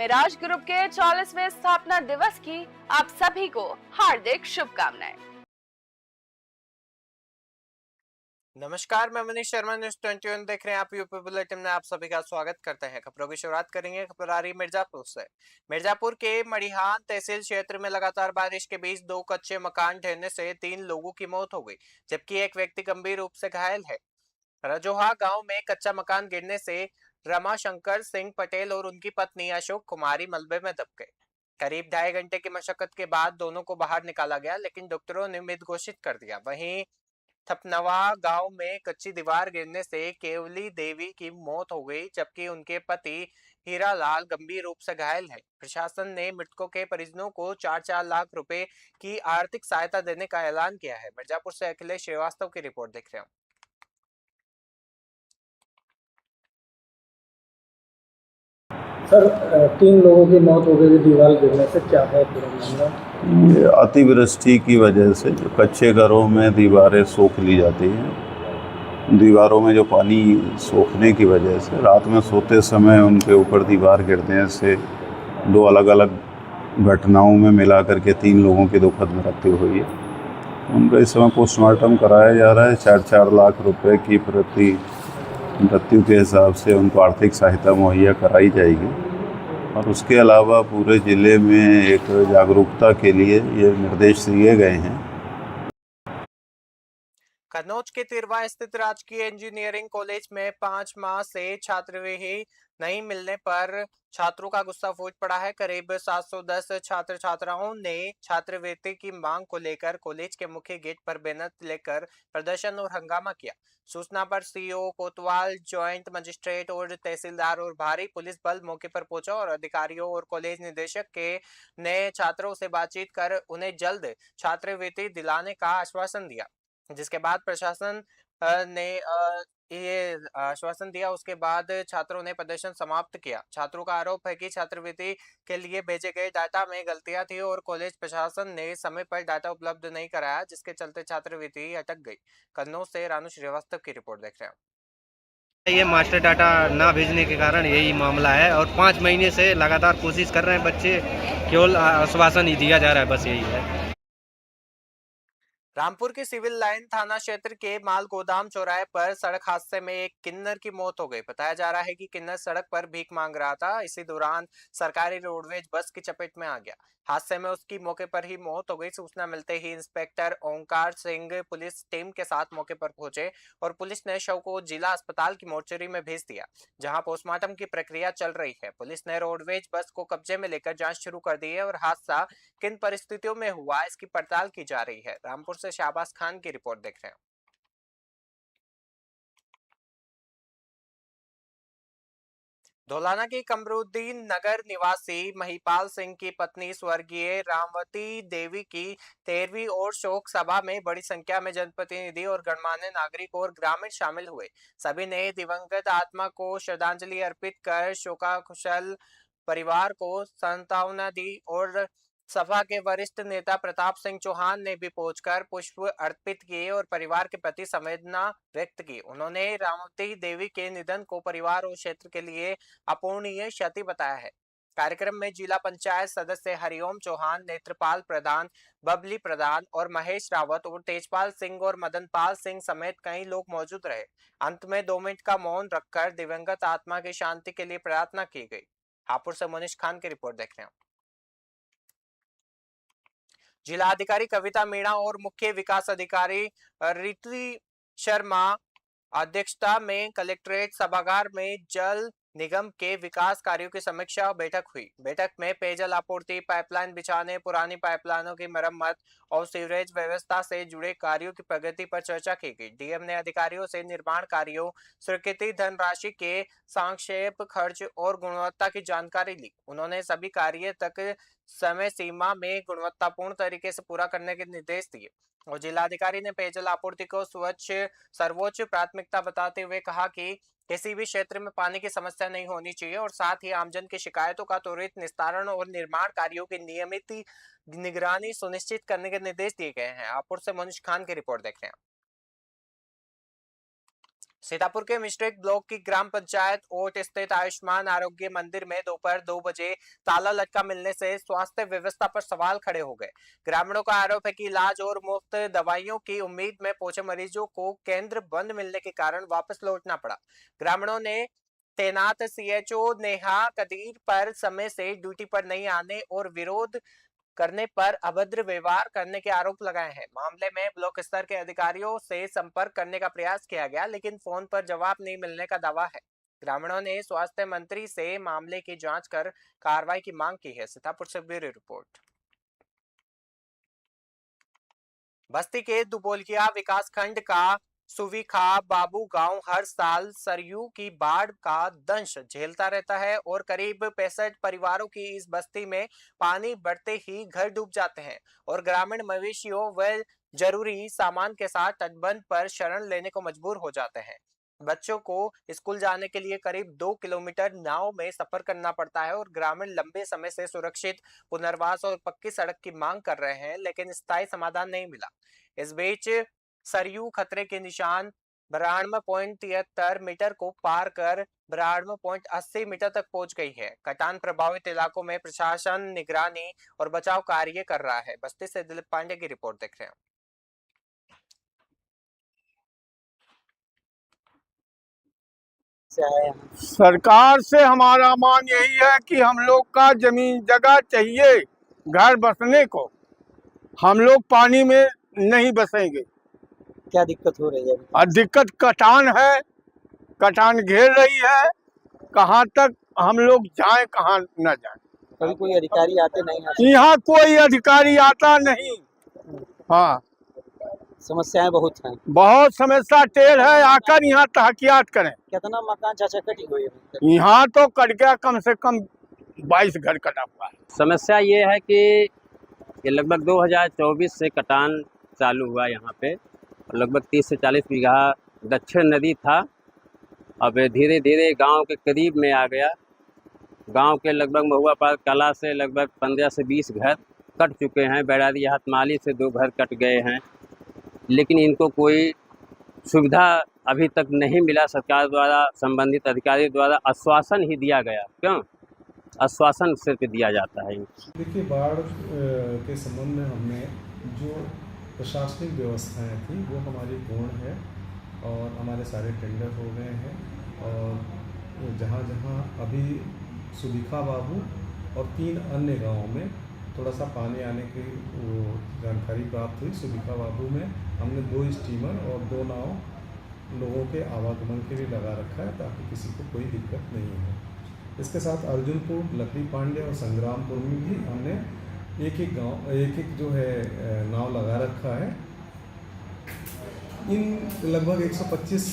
Miraj group के 44वें स्थापना दिवस की आप सभी को हार्दिक शुभकामनाएं। नमस्कार, मैं मनीष शर्मा, न्यूज़ 21 देख रहे हैं आप। यूपी बुलेटिन में आप सभी का स्वागत करते हैं। खबरों की शुरुआत करेंगे खबर आ रही मिर्जापुर से। मिर्जापुर के मड़िहान तहसील क्षेत्र में लगातार बारिश के बीच 2 कच्चे मकान ढहने से 3 लोगों की मौत हो गई, जबकि एक व्यक्ति गंभीर रूप से घायल है। रजोहा गांव में कच्चा मकान गिरने से रमाशंकर सिंह पटेल और उनकी पत्नी अशोक कुमारी मलबे में दब गए। करीब 2.5 घंटे की मशक्कत के बाद दोनों को बाहर निकाला गया, लेकिन डॉक्टरों ने मृत घोषित कर दिया। वहीं थपनवा गांव में कच्ची दीवार गिरने से केवली देवी की मौत हो गई, जबकि उनके पति हीरालाल गंभीर रूप से घायल है। प्रशासन ने मृतकों के परिजनों को 4-4 लाख रुपए की आर्थिक सहायता देने का ऐलान किया है। मिर्जापुर से अखिलेश श्रीवास्तव की रिपोर्ट देख रहे हो। सर, 3 लोगों की मौत हो गई दीवार गिरने से, क्या है पूरा मामला? ये अतिवृष्टि की वजह से जो कच्चे घरों में दीवारें सोख ली जाती हैं, दीवारों में जो पानी सोखने की वजह से रात में सोते समय उनके ऊपर दीवार गिरने से 2 अलग अलग घटनाओं में मिला करके 3 लोगों की दुखद मृत्यु हुई है। उनका इस समय पोस्टमार्टम कराया जा रहा है। 4-4 लाख रुपए की प्रति मृत्यु के हिसाब से उनको आर्थिक सहायता मुहैया कराई जाएगी। और उसके अलावा पूरे ज़िले में एक जागरूकता के लिए ये निर्देश दिए गए हैं। कन्नौज के तिरवा स्थित राजकीय इंजीनियरिंग कॉलेज में 5 माह से छात्रवृत्ति नहीं मिलने पर छात्रों का गुस्सा फूट पड़ा है। करीब 710 छात्र छात्राओं ने छात्रवृत्ति की मांग को लेकर कॉलेज के मुख्य गेट पर बैनर लेकर प्रदर्शन और हंगामा किया। सूचना पर सीओ कोतवाल, ज्वाइंट मजिस्ट्रेट और तहसीलदार और भारी पुलिस बल मौके पर पहुंचा और अधिकारियों और कॉलेज निदेशक के ने छात्रों से बातचीत कर उन्हें जल्द छात्रवृत्ति दिलाने का आश्वासन दिया, जिसके बाद प्रशासन ने ये आश्वासन दिया। उसके बाद छात्रों ने प्रदर्शन समाप्त किया। छात्रों का आरोप है कि छात्रवृत्ति के लिए भेजे गए डाटा में गलतियां थी और कॉलेज प्रशासन ने समय पर डाटा उपलब्ध नहीं कराया, जिसके चलते छात्रवृत्ति अटक गई। कन्नौज से रानू श्रीवास्तव की रिपोर्ट देख रहे हैं। ये मास्टर डाटा ना भेजने के कारण यही मामला है और 5 महीने से लगातार कोशिश कर रहे हैं बच्चे, केवल आश्वासन ही दिया जा रहा है, बस यही है। रामपुर के सिविल लाइन थाना क्षेत्र के माल गोदाम चौराहे पर सड़क हादसे में एक किन्नर की मौत हो गई। बताया जा रहा है कि किन्नर सड़क पर भीख मांग रहा था। इसी दौरान सरकारी रोडवेज बस की चपेट में आ गया। हादसे में उसकी मौके पर ही मौत हो गई। सूचना मिलते ही इंस्पेक्टर ओंकार सिंह पुलिस टीम के साथ मौके पर पहुंचे और पुलिस ने शव को जिला अस्पताल की मोर्चरी में भेज दिया, जहां पोस्टमार्टम की प्रक्रिया चल रही है। पुलिस ने रोडवेज बस को कब्जे में लेकर जांच शुरू कर दी है और हादसा किन परिस्थितियों में हुआ इसकी पड़ताल की जा रही है। रामपुर से शाहबाज खान की रिपोर्ट देख रहे हैं। धौलाना की कमरुद्दीन नगर निवासी महिपाल सिंह की पत्नी स्वर्गीय रामवती देवी की 13वीं और शोक सभा में बड़ी संख्या में जनप्रतिनिधि और गणमान्य नागरिक और ग्रामीण शामिल हुए। सभी ने दिवंगत आत्मा को श्रद्धांजलि अर्पित कर शोकाकुशल परिवार को सांत्वना दी और सभा के वरिष्ठ नेता प्रताप सिंह चौहान ने भी पहुंचकर पुष्प अर्पित किए और परिवार के प्रति संवेदना व्यक्त की। उन्होंने रामवती देवी के निधन को परिवार और क्षेत्र के लिए अपूरणीय क्षति बताया है। कार्यक्रम में जिला पंचायत सदस्य हरिओम चौहान, नेत्रपाल प्रधान, बबली प्रधान और महेश रावत और तेजपाल सिंह और मदनपाल सिंह समेत कई लोग मौजूद रहे। अंत में 2 मिनट का मौन रखकर दिवंगत आत्मा की शांति के लिए प्रार्थना की गई। हापुड़ से मनीष खान की रिपोर्ट देख रहे हैं। जिला अधिकारी कविता मीणा और मुख्य विकास अधिकारी रितु शर्मा अध्यक्षता में कलेक्ट्रेट सभागार में जल निगम के विकास कार्यों की समीक्षा बैठक हुई। बैठक में पेयजल आपूर्ति, पाइपलाइन बिछाने, पुरानी पाइपलाइनों की मरम्मत और सीवरेज व्यवस्था से जुड़े कार्यों की प्रगति पर चर्चा की गई। डीएम ने अधिकारियों से निर्माण कार्यों, स्वीकृति धनराशि के संक्षेप, खर्च और गुणवत्ता की जानकारी ली। उन्होंने सभी कार्य तक समय सीमा में गुणवत्तापूर्ण तरीके से पूरा करने के निर्देश दिए और जिलाधिकारी ने पेयजल आपूर्ति को स्वच्छ सर्वोच्च प्राथमिकता बताते हुए कहा कि किसी भी क्षेत्र में पानी की समस्या नहीं होनी चाहिए और साथ ही आमजन की शिकायतों का त्वरित निस्तारण और निर्माण कार्यों की नियमित निगरानी सुनिश्चित करने के निर्देश दिए गए हैं। हापुड़ से मनीष खान की रिपोर्ट देख रहे हैं। सीतापुर के मिस्ट्रिक ब्लॉक की ग्राम पंचायत ओट स्थित आयुष्मान आरोग्य मंदिर में दोपहर 2 बजे ताला लटका मिलने से स्वास्थ्य व्यवस्था पर सवाल खड़े हो गए। ग्रामीणों का आरोप है कि इलाज और मुफ्त दवाइयों की उम्मीद में पहुंचे मरीजों को केंद्र बंद मिलने के कारण वापस लौटना पड़ा। ग्रामीणों ने तैनात सीएचओ नेहा कदीर पर समय से ड्यूटी पर नहीं आने और विरोध करने पर अभद्र व्यवहार करने के आरोप लगाए हैं। मामले में ब्लॉक स्तर के अधिकारियों से संपर्क करने का प्रयास किया गया, लेकिन फोन पर जवाब नहीं मिलने का दावा है। ग्रामीणों ने स्वास्थ्य मंत्री से मामले की जांच कर कार्रवाई की मांग की है। सीतापुर से ब्यूरो रिपोर्ट। बस्ती के दुबोलिया विकासखंड का सुविखा बाबू गांव हर साल सरयू की बाढ़ का दंश झेलता रहता है और करीब 65 परिवारों की इस बस्ती में पानी बढ़ते ही घर डूब जाते हैं और ग्रामीण मवेशियों व जरूरी सामान के साथ तटबंध पर शरण लेने को मजबूर हो जाते हैं। बच्चों को स्कूल जाने के लिए करीब 2 किलोमीटर नाव में सफर करना पड़ता है और ग्रामीण लंबे समय से सुरक्षित पुनर्वास और पक्की सड़क की मांग कर रहे हैं, लेकिन स्थायी समाधान नहीं मिला। इस बीच सरयू खतरे के निशान 92.73 मीटर को पार कर 92.80 मीटर तक पहुंच गई है। कटान प्रभावित इलाकों में प्रशासन निगरानी और बचाव कार्य कर रहा है। बस्ती से दिलीप पांडे की रिपोर्ट देख रहे हैं। सरकार से हमारा मांग यही है कि हम लोग का जमीन जगह चाहिए घर बसने को। हम लोग पानी में नहीं बसेंगे। क्या दिक्कत हो रही है? और दिक्कत कटान है, कटान घेर रही है। कहाँ तक हम लोग जाएं, कहाँ न जाएं। कभी कोई अधिकारी आते नहीं आते? यहाँ कोई अधिकारी आता नहीं। हाँ, समस्याएं बहुत हैं। बहुत समस्या टेर है, आकर यहाँ तहकियात करें। कितना मकान चाचा कटी हुई है? यहाँ तो कट गया, कम से कम 22 घर कटा हुआ है। समस्या ये है कि ये लगभग 2024 से कटान चालू हुआ यहाँ पे। लगभग 30 से 40 बीघा दक्षिण नदी था। अब धीरे धीरे गांव के करीब में आ गया। गांव के लगभग महुआ पार कला से लगभग 15 से 20 घर कट चुके हैं। बैरादी हाथमाली से 2 घर कट गए हैं, लेकिन इनको कोई सुविधा अभी तक नहीं मिला। सरकार द्वारा, संबंधित अधिकारी द्वारा आश्वासन ही दिया गया। क्यों आश्वासन सिर्फ दिया जाता है? देखिए, बाढ़ के संबंध में हमने जो प्रशासनिक व्यवस्थाएं थी वो हमारी पूर्ण है और हमारे सारे टेंडर हो गए हैं। और जहाँ जहाँ अभी सुविखा बाबू और 3 अन्य गांवों में थोड़ा सा पानी आने की वो जानकारी प्राप्त हुई। सुविखा बाबू में हमने 2 स्टीमर और 2 नाव लोगों के आवागमन के लिए लगा रखा है ताकि किसी को कोई दिक्कत नहीं हो। इसके साथ अर्जुनपुर, लकड़ी पांडे और संग्रामपुर में भी हमने एक एक जो है नाव लगा रखा है। इन लगभग 125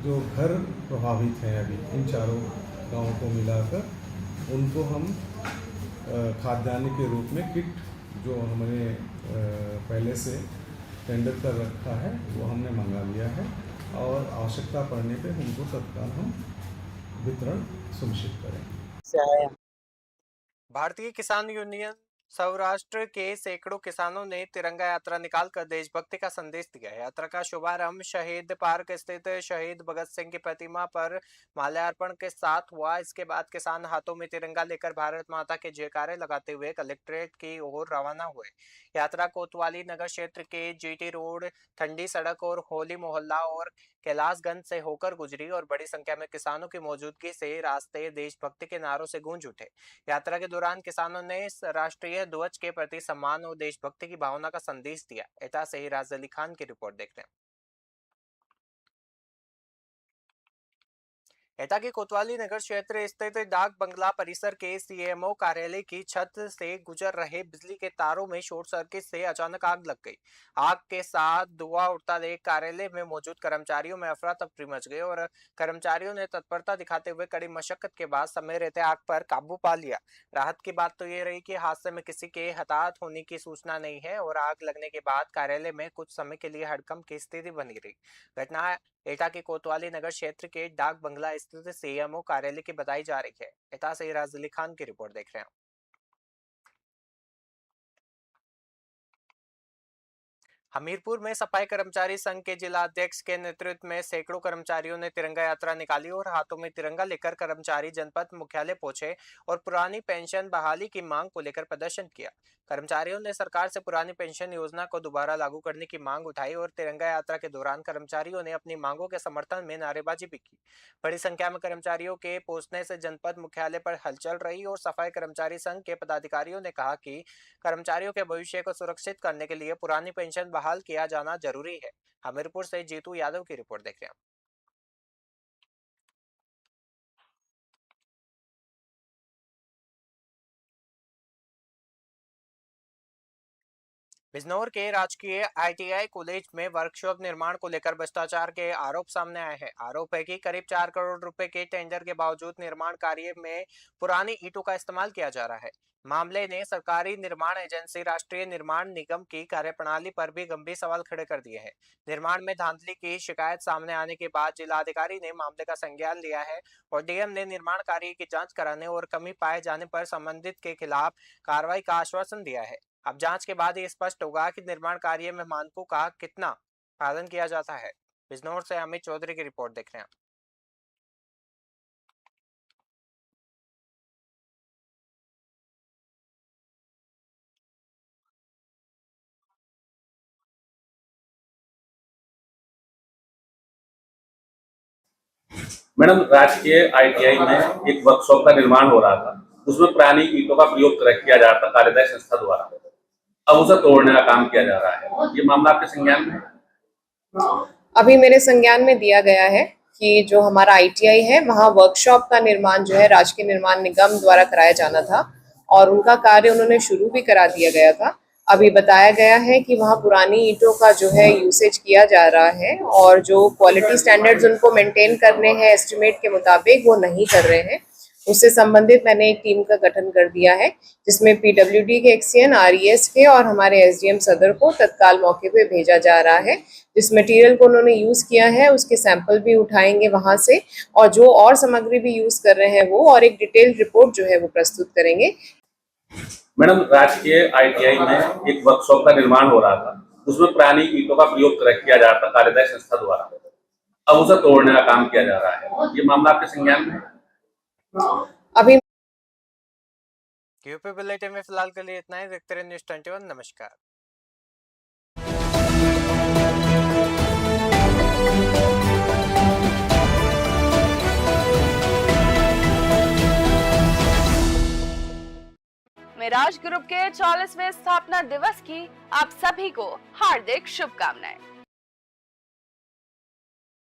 जो घर प्रभावित हैं अभी इन चारों गांवों को मिलाकर, उनको हम खाद्यान्न के रूप में किट जो हमने पहले से टेंडर कर रखा है वो हमने मंगा लिया है और आवश्यकता पड़ने पे उनको तत्काल हम वितरण सुनिश्चित करेंगे। भारतीय किसान यूनियन सौराष्ट्र के सैकड़ों किसानों ने तिरंगा यात्रा निकालकर देशभक्ति का संदेश दिया। यात्रा का शुभारंभ शहीद पार्क स्थित शहीद भगत सिंह की प्रतिमा पर माल्यार्पण के साथ हुआ। इसके बाद किसान हाथों में तिरंगा लेकर भारत माता के जयकारे लगाते हुए कलेक्ट्रेट की ओर रवाना हुए। यात्रा कोतवाली नगर क्षेत्र के जीटी रोड, ठंडी सड़क और होली मोहल्ला और कैलाशगंज से होकर गुजरी और बड़ी संख्या में किसानों की मौजूदगी से रास्ते देशभक्ति के नारों से गूंज उठे। यात्रा के दौरान किसानों ने राष्ट्रीय ध्वज के प्रति सम्मान और देशभक्ति की भावना का संदेश दिया। एटा से ही राज अली खान की रिपोर्ट देख रहे हैं। एटा के कोतवाली नगर क्षेत्र स्थित डाक बंगला परिसर के सीएमओ कार्यालय की छत से गुजर रहे बिजली के तारों में शॉर्ट सर्किट से अचानक आग लग गई। आग के साथ धुआं उठता देख कार्यालय में मौजूद कर्मचारियों में अफरा तफरी मच गई और कर्मचारियों ने तत्परता दिखाते हुए कड़ी मशक्कत के बाद समय रहते आग पर काबू पा लिया। राहत की बात तो ये रही कि हादसे में किसी के हताहत होने की सूचना नहीं है और आग लगने के बाद कार्यालय में कुछ समय के लिए हड़कंप की स्थिति बनी रही। घटना एटा के कोतवाली नगर क्षेत्र के डाक बंगला स्थित सीएमओ कार्यालय की बताई जा रही है। एटा से राज अली खान की रिपोर्ट देख रहे हैं। हमीरपुर में सफाई कर्मचारी संघ के जिला अध्यक्ष के नेतृत्व में सैकड़ों कर्मचारियों ने तिरंगा यात्रा निकाली और हाथों में तिरंगा लेकर कर्मचारी जनपद मुख्यालय पहुंचे और पुरानी पेंशन बहाली की मांग को लेकर प्रदर्शन किया। कर्मचारियों ने सरकार से पुरानी पेंशन योजना को दोबारा लागू करने की मांग उठाई और तिरंगा यात्रा के दौरान कर्मचारियों ने अपनी मांगों के समर्थन में नारेबाजी भी की। बड़ी संख्या में कर्मचारियों के पहुंचने से जनपद मुख्यालय पर हलचल रही और सफाई कर्मचारी संघ के पदाधिकारियों ने कहा कि कर्मचारियों के भविष्य को सुरक्षित करने के लिए पुरानी पेंशन बहाल किया जाना जरूरी है। हमीरपुर से जीतू यादव की रिपोर्ट देख रहे हैं। बिजनौर के राजकीय ITI कॉलेज में वर्कशॉप निर्माण को लेकर भ्रष्टाचार के आरोप सामने आए हैं। आरोप है कि करीब 4 करोड़ रुपए के टेंडर के बावजूद निर्माण कार्य में पुरानी ईंटों का इस्तेमाल किया जा रहा है। मामले ने सरकारी निर्माण एजेंसी राष्ट्रीय निर्माण निगम की कार्यप्रणाली पर भी गंभीर सवाल खड़े कर दिए हैं। निर्माण में धांधली की शिकायत सामने आने के बाद जिलाधिकारी ने मामले का संज्ञान लिया है और DM ने निर्माण कार्य की जांच कराने और कमी पाए जाने पर संबंधित के खिलाफ कार्रवाई का आश्वासन दिया है। अब जांच के बाद ये स्पष्ट होगा कि निर्माण कार्य में मानकों का कितना पालन किया जाता है। बिजनौर से अमित चौधरी की रिपोर्ट देख रहे हैं। मैडम, राजकीय ITI में एक वर्कशॉप का निर्माण हो रहा था, उसमें पुरानी ईंटों का प्रयोग किया जा रहा था कार्यदायी संस्था द्वारा। अब उसे तोड़ने का काम किया जा रहा है। ये मामला आपके संज्ञान में है? अभी मेरे संज्ञान में दिया गया है कि जो हमारा ITI है वहाँ वर्कशॉप का निर्माण जो है राजकीय निर्माण निगम द्वारा कराया जाना था और उनका कार्य उन्होंने शुरू भी करा दिया गया था। अभी बताया गया है कि वहाँ पुरानी ईंटों का जो है यूसेज किया जा रहा है और जो क्वालिटी स्टैंडर्ड्स उनको मेंटेन करने हैं एस्टिमेट के मुताबिक वो नहीं कर रहे हैं। उससे संबंधित मैंने एक टीम का गठन कर दिया है जिसमें PWD के एक्सियन, RES के और हमारे SDM सदर को तत्काल मौके पे भेजा जा रहा है। जिस मटेरियल को उन्होंने यूज़ किया है उसके सैंपल भी उठाएंगे वहाँ से और जो और सामग्री भी यूज़ कर रहे हैं वो और एक डिटेल्ड रिपोर्ट जो है वो प्रस्तुत करेंगे। मैडम, राजकीय ITI में एक वर्कशॉप का निर्माण हो रहा था, उसमें पुरानी ईंटों का प्रयोग किया जा रहा था कार्यदायी संस्था द्वारा। अब उसे तोड़ने का काम किया जा रहा है। ये मामला आपके संज्ञान में है? अभी यूपी बुलेटिन में फिलहाल के लिए इतना ही। देखते रहिए न्यूज़ 21। नमस्कार। मिराज ग्रुप के 40वें स्थापना दिवस की आप सभी को हार्दिक शुभकामनाएं।